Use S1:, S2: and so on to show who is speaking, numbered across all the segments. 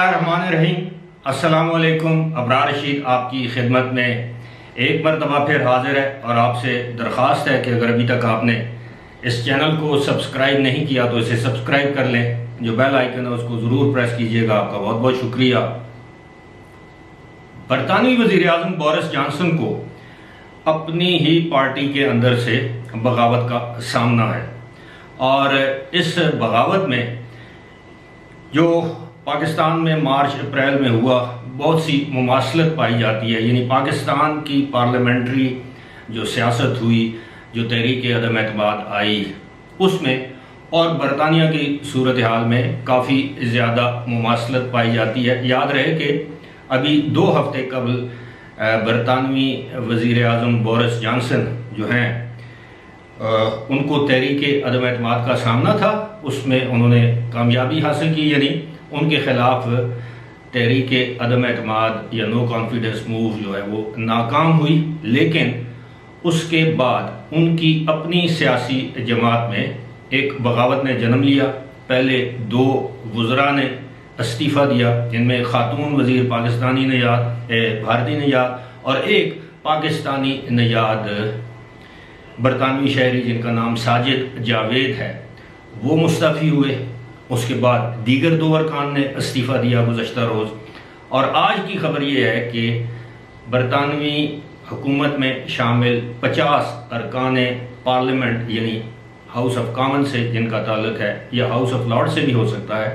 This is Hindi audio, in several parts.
S1: बिस्मिल्लाहिर्रहमानिर्रहीम। अस्सलामुअलैकुम। अबरार रशीद आपकी खिदमत में एक मरतबा फिर हाजिर है और आपसे दरख्वास्त है कि अगर अभी तक आपने इस चैनल को सब्सक्राइब नहीं किया तो इसे सब्सक्राइब कर लें। जो बेल आइकन है उसको ज़रूर प्रेस कीजिएगा। आपका बहुत बहुत शुक्रिया। बरतानवी वज़ीर आज़म बोरिस जॉनसन को अपनी ही पार्टी के अंदर से बगावत का सामना है और इस बगावत में जो पाकिस्तान में मार्च अप्रैल में हुआ बहुत सी मुमासलत पाई जाती है। यानी पाकिस्तान की पार्लियामेंट्री जो सियासत हुई, जो तहरीक अदम एतमाद आई उसमें और बरतानिया की सूरत हाल में काफ़ी ज़्यादा मुमासलत पाई जाती है। याद रहे कि अभी 2 हफ्ते कबल बरतानवी वज़ीर आज़म बोरिस जॉनसन जो हैं उनको तहरीक अदम एतमाद का सामना था, उसमें उन्होंने कामयाबी हासिल की। यानी उनके ख़िलाफ़ तहरीक अदम एतमाद या नो कॉन्फिडेंस मूव जो है वो नाकाम हुई, लेकिन उसके बाद उनकी अपनी सियासी जमात में एक बगावत ने जन्म लिया। पहले 2 वज़रा ने इस्तीफ़ा दिया, जिनमें खातून वज़ीर पाकिस्तानी नयाद भारतीय नयाद और एक पाकिस्तानी नयाद बरतानवी शहरी जिनका नाम साजिद जावेद है, वो मुस्तफ़ी हुए। उसके बाद दीगर 2 अरकान ने इस्तीफ़ा दिया गुज़श्ता रोज़। और आज की खबर ये है कि बरतानवी हुकूमत में शामिल 50 अरकान पार्लियामेंट यानी हाउस ऑफ कॉमन से जिनका ताल्लुक है या हाउस ऑफ लॉर्ड से भी हो सकता है,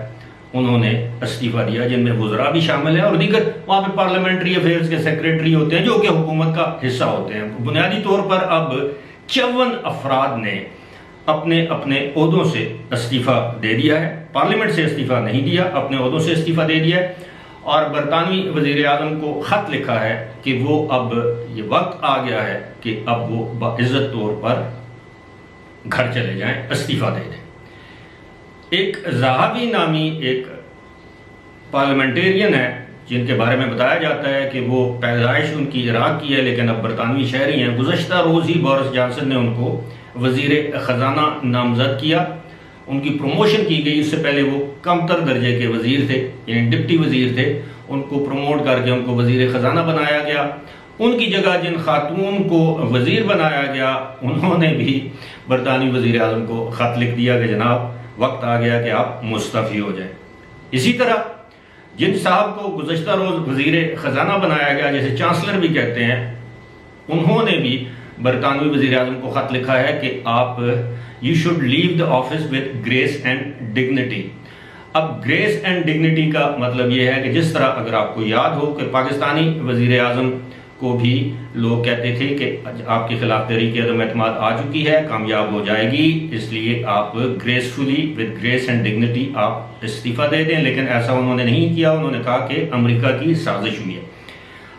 S1: उन्होंने इस्तीफ़ा दिया, जिनमें वज़रा भी शामिल है और दीगर वहाँ पे पार्लियामेंट्री अफेयर्स के सेक्रेटरी होते हैं जो कि हुकूमत का हिस्सा होते हैं। बुनियादी तौर पर अब 54 अफराद ने अपने अपने ओहदों से इस्तीफ़ा दे दिया है। पार्लियामेंट से इस्तीफ़ा नहीं दिया, अपने ओहदों से इस्तीफ़ा दे दिया है और बरतानवी वज़ीर आज़म को ख़त लिखा है कि वो अब ये वक्त आ गया है कि अब वो बाइज़्ज़त तौर पर घर चले जाएं, इस्तीफ़ा दे दें। एक ज़हाबी नामी एक पार्लियामेंटेरियन है जिनके बारे में बताया जाता है कि वो पैदाइश उनकी इराक की है लेकिन अब बरतानवी शहरी हैं। गुज़श्ता रोज़ ही बोरिस जॉनसन ने उनको वज़ीर ख़जाना नामज़द किया, उनकी प्रमोशन की गई। इससे पहले वो कमतर दर्जे के वज़ीर थे यानी डिप्टी वज़ीर थे, उनको प्रमोट करके उनको वज़ीर ख़जाना बनाया गया। उनकी जगह जिन खातून को वज़ीर बनाया गया उन्होंने भी बरतानवी वज़ीर आज़म को ख़त लिख दिया कि जनाब वक्त आ गया कि आप मुस्तफ़ी हो जाए। इसी तरह जिन साहब को गुज़श्ता रोज़ वज़ीर ख़जाना बनाया गया, जैसे चांसलर भी कहते हैं, उन्होंने भी बरतानवी वज़ीर आज़म को ख़त लिखा है कि आप you should leave the office with grace and dignity. अब ग्रेस एंड डिग्निटी का मतलब ये है कि जिस तरह अगर आपको याद हो कि पाकिस्तानी वज़ीर आज़म को भी लोग कहते थे कि आपके खिलाफ तहरीक अदम एतमाद आ चुकी है, कामयाब हो जाएगी, इसलिए आप gracefully with grace and dignity आप इस्तीफ़ा दे दें, लेकिन ऐसा उन्होंने नहीं किया। उन्होंने कहा कि अमेरिका की साजिश हुई है।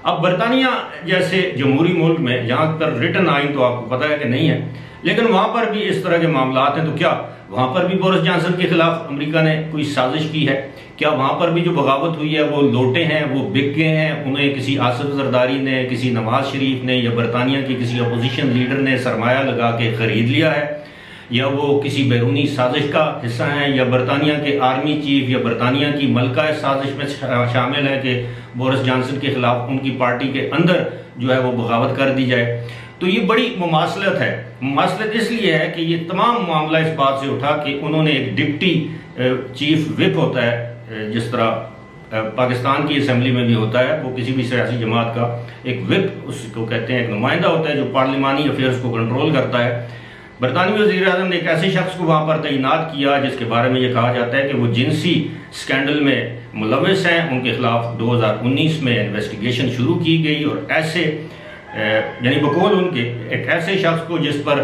S1: अब बरतानिया जैसे जमहूरी मुल्क में जहाँ पर रिटन आइन तो आपको पता है कि नहीं है, लेकिन वहाँ पर भी इस तरह के मामलात हैं, तो क्या वहाँ पर भी बोरिस जॉनसन के खिलाफ अमेरिका ने कोई साजिश की है? क्या वहाँ पर भी जो बगावत हुई है वो लोटे हैं, वो बिक गए हैं, उन्हें किसी आसिफ जरदारी ने, किसी नवाज शरीफ ने या बरतानिया की किसी अपोजिशन लीडर ने सरमाया लगा के ख़रीद लिया है, या वो किसी बैरूनी साजिश का हिस्सा हैं, या बरतानिया के आर्मी चीफ या बरतानिया की मलका शाजिश में शामिल है कि बोरिस जॉनसन के खिलाफ उनकी पार्टी के अंदर जो है वो बगावत कर दी जाए? तो ये बड़ी मुमासलत है। मुमासलत इसलिए है कि ये तमाम मामला इस बात से उठा कि उन्होंने एक डिप्टी चीफ विप होता है, जिस तरह पाकिस्तान की असम्बली में भी होता है, वो किसी भी सियासी जमात का एक विप उसको कहते हैं, एक नुमाइंदा होता है जो पार्लिमानी अफेयर्स को कंट्रोल करता है। बरतानवी वज़ीर आज़म ने एक ऐसे शख्स को वहाँ पर तैनात किया जिसके बारे में ये कहा जाता है कि वो जिनसी स्कैंडल में मुलविस हैं। उनके खिलाफ 2019 में इन्वेस्टिगेशन शुरू की गई और ऐसे यानी बकौल उनके एक ऐसे शख्स को जिस पर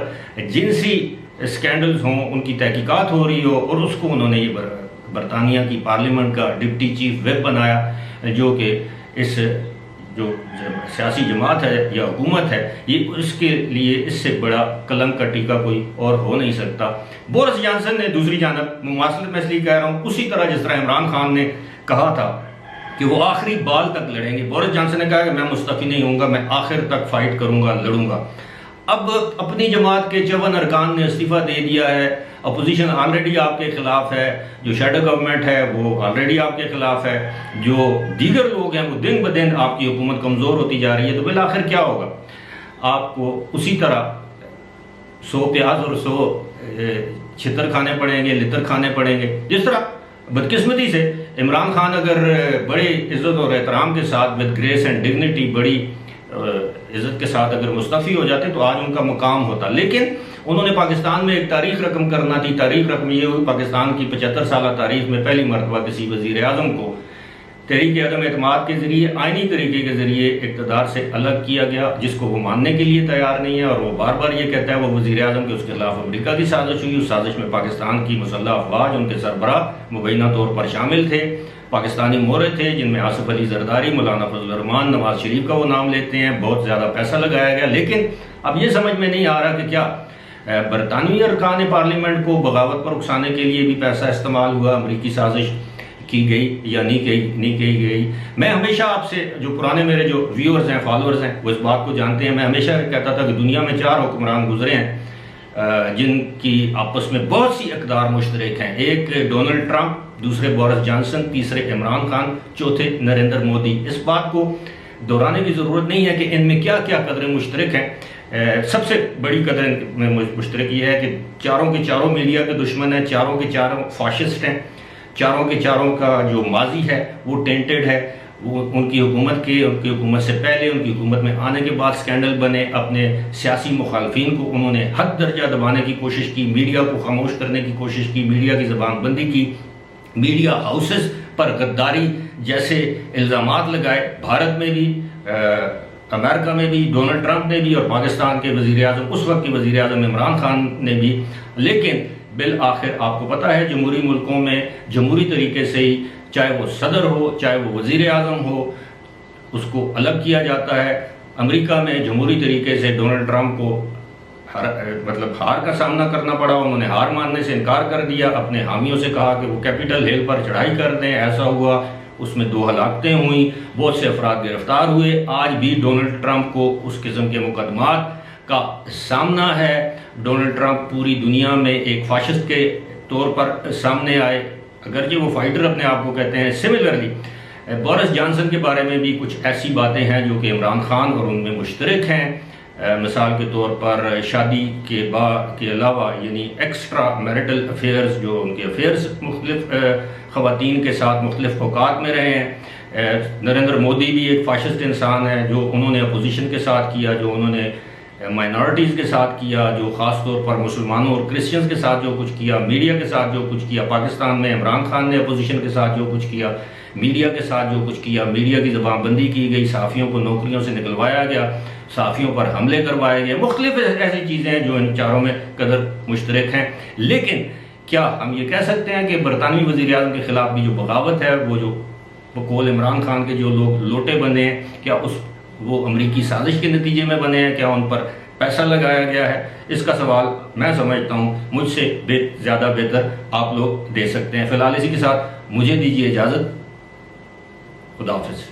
S1: जिनसी स्कैंडल्स हों उनकी तहकीकात हो रही हो, और उसको उन्होंने ये बरतानिया की पार्लियामेंट का डिप्टी चीफ विप बनाया, जो कि इस जो सियासी जमात है या हुकूमत है, ये उसके लिए इससे बड़ा कलंक का टीका कोई और हो नहीं सकता। बोरिस जॉनसन ने दूसरी जानब मुमासलत में इसलिए कह रहा हूँ, उसी तरह जिस तरह इमरान खान ने कहा था कि वो आखिरी बाल तक लड़ेंगे, बोरिस जॉनसन ने कहा कि मैं मुस्तफ़ी नहीं होऊंगा, मैं आखिर तक फाइट करूंगा, लड़ूंगा। अब अपनी जमात के 54 अरकान ने इस्तीफ़ा दे दिया है, अपोजिशन ऑलरेडी आपके खिलाफ है, जो शेडो गवर्नमेंट है वो ऑलरेडी आपके खिलाफ है, जो दीगर लोग हैं वो दिन ब दिन आपकी हुकूमत कमज़ोर होती जा रही है, तो बिल आखिर क्या होगा? आपको उसी तरह 100 प्याज और 100 छितर खाने पड़ेंगे, लितर खाने पड़ेंगे। जिस तरह बदकिस्मती से इमरान खान अगर बड़ी इज्जत और एहतराम के साथ विद ग्रेस एंड डिग्निटी, बड़ी इज्जत के साथ अगर मुस्तफ़ी हो जाते तो आज उनका मुकाम होता, लेकिन उन्होंने पाकिस्तान में एक तारीख रकम करना थी। तारीख रकम ये हुई, पाकिस्तान की 75 साल तारीख में पहली मरतबा किसी वज़ीर आज़म को तहरीक अदम एतमाद के ज़रिए, आइनी तरीके के ज़रिए इक़्तिदार से अलग किया गया, जिसको वो मानने के लिए तैयार नहीं है। और वो बार बार ये कहता है वो वज़ीर आज़म के उसके खिलाफ अमरीका की साजिश हुई, उस साजिश में पाकिस्तान की मुसल्लह अफवाज, उनके सरबराह मुबैना तौर पर शामिल थे, पाकिस्तानी मोहरे थे, जिनमें आसिफ अली जरदारी, मौलाना फजल रहमान, नवाज शरीफ का वो नाम लेते हैं। बहुत ज़्यादा पैसा लगाया गया, लेकिन अब ये समझ में नहीं आ रहा कि क्या बरतानवी अरकान पार्लियामेंट को बगावत पर उकसाने के लिए भी पैसा इस्तेमाल हुआ, अमरीकी साजिश की गई या नहीं की गई। मैं हमेशा आपसे, जो पुराने मेरे जो व्यूअर्स हैं, फॉलोअर्स हैं, वो इस बात को जानते हैं, मैं हमेशा कहता था कि दुनिया में 4 हुक्मरान गुजरे हैं जिनकी आपस में बहुत सी इक़्तिदार मुश्तरक हैं। एक डोनाल्ड ट्रंप, दूसरे बोरिस जॉनसन, तीसरे इमरान खान, चौथे नरेंद्र मोदी। इस बात को दोहराने की ज़रूरत नहीं है कि इनमें क्या क्या कदरें मुश्तरक हैं। सबसे बड़ी कदर में मुश्तरक ये है कि चारों के चारों मीडिया के दुश्मन हैं, चारों के चारों फाशिस्ट हैं, चारों के चारों का जो माजी है वो टेंटेड है। वो उनकी हुकूमत से पहले, उनकी हुकूमत में आने के बाद स्कैंडल बने, अपने सियासी मुखालफिन को उन्होंने हद दर्जा दबाने की कोशिश की, मीडिया को खामोश करने की कोशिश की, मीडिया की ज़बान बंदी की, मीडिया हाउसेस पर गद्दारी जैसे इल्ज़ामात लगाए। भारत में भी, अमेरिका में भी, डोनाल्ड ट्रंप ने भी, और पाकिस्तान के वज़ीर आज़म, उस वक्त के वज़ीर आज़म इमरान खान ने भी। लेकिन बिल आखिर आपको पता है जमहूरी मुल्कों में जमहूरी तरीके से ही, चाहे वो सदर हो, चाहे वो वज़ीर आज़म हो, उसको अलग किया जाता है। अमेरिका में जमहूरी तरीके से डोनाल्ड ट्रंप को हार का सामना करना पड़ा, उन्होंने हार मानने से इनकार कर दिया, अपने हामियों से कहा कि वो कैपिटल हिल पर चढ़ाई कर दें। ऐसा हुआ, उसमें 2 हलाकतें हुई, बहुत से अफराद गिरफ्तार हुए। आज भी डोनाल्ड ट्रंप को उस किस्म के मुकदमात का सामना है। डोनाल्ड ट्रंप पूरी दुनिया में एक फाशिस्ट के तौर पर सामने आए, अगरचे वो फाइटर अपने आप को कहते हैं। सिमिलरली बोरिस जॉनसन के बारे में भी कुछ ऐसी बातें हैं जो कि इमरान खान और उनमें मुश्तरक हैं। मिसाल के तौर पर शादी के अलावा, यानी एक्स्ट्रा मैरिटल अफेयर्स, जो उनके अफेयर्स मुख्तलिफ ख़वातीन के साथ मुख्तलिफ औकात में रहे हैं। नरेंद्र मोदी भी एक फाशिस्ट इंसान है, जो उन्होंने अपोजिशन के साथ किया, जो उन्होंने माइनॉरिटीज़ के साथ किया, जो ख़ास तौर पर मुसलमानों और क्रिश्चियंस के साथ जो कुछ किया, मीडिया के साथ जो कुछ किया। पाकिस्तान में इमरान खान ने अपोजिशन के साथ जो कुछ किया, मीडिया के साथ जो कुछ किया, मीडिया की ज़बानबंदी की गई, सहाफ़ियों को नौकरियों से निकलवाया गया, सहाफ़ियों पर हमले करवाए गए। मुख्तलिफ ऐसी चीज़ें हैं जो इन चारों में कदर मुश्तरक हैं। लेकिन क्या हम ये कह सकते हैं कि बरतानवी वज़ीर आज़म के ख़िलाफ़ भी जो बगावत है, वो जो बकौल इमरान खान के जो लोग लोटे बने हैं, क्या वो अमरीकी साजिश के नतीजे में बने हैं? क्या उन पर पैसा लगाया गया है? इसका सवाल मैं समझता हूँ मुझसे ज़्यादा बेहतर आप लोग दे सकते हैं। फ़िलहाल इसी के साथ मुझे दीजिए इजाज़त। खुदा हाफ़िज़।